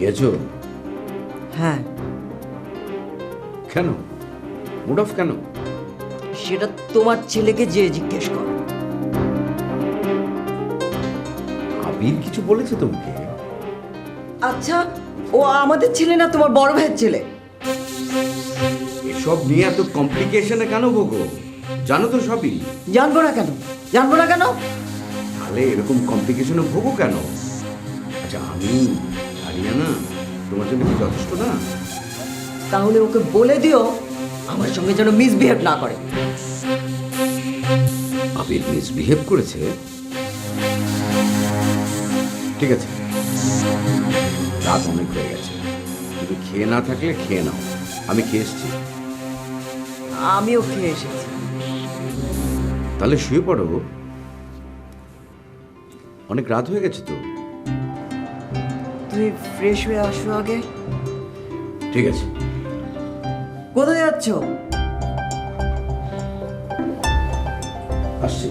খেয়েছো? হ্যাঁ, কেন? মুড অফ কেন? সেটা তোমার ছেলেকে যে জিজ্ঞেস কর। আবির কিছু বলেছে তোমাকে? আচ্ছা, ও আমাদের ছেলে না তোমার বড় ভাইয়ের ছেলে? এসব নিয়ে এত কমপ্লিকেশনে কেন ভোগো? জানো তো সবই। জানবো না কেন? জানবো না কেন? তাহলে এরকম কমপ্লিকেশনে ভোগো কেন? আচ্ছা, আমি আরিয়ানা তোমার জন্য কি যথেষ্ট না? তাহলে ওকে বলে দিও আমার সঙ্গে যেন মিসবিহেভ না করে। আবির মিসবিহেভ করেছে? ঠিক আছে, রাত অনেক হয়ে গেছে, তুমি খেয়ে না থাকলে খেয়ে নাও, আমি খেয়ে এসছি। আমিও খেয়ে এসেছি। তাহলে শুয়ে পড়ো, অনেক রাত হয়ে গেছে তো। তুমি ফ্রেশ হয়ে আসো আগে। ঠিক আছে। কোথায় যাচ্ছ? আসছি।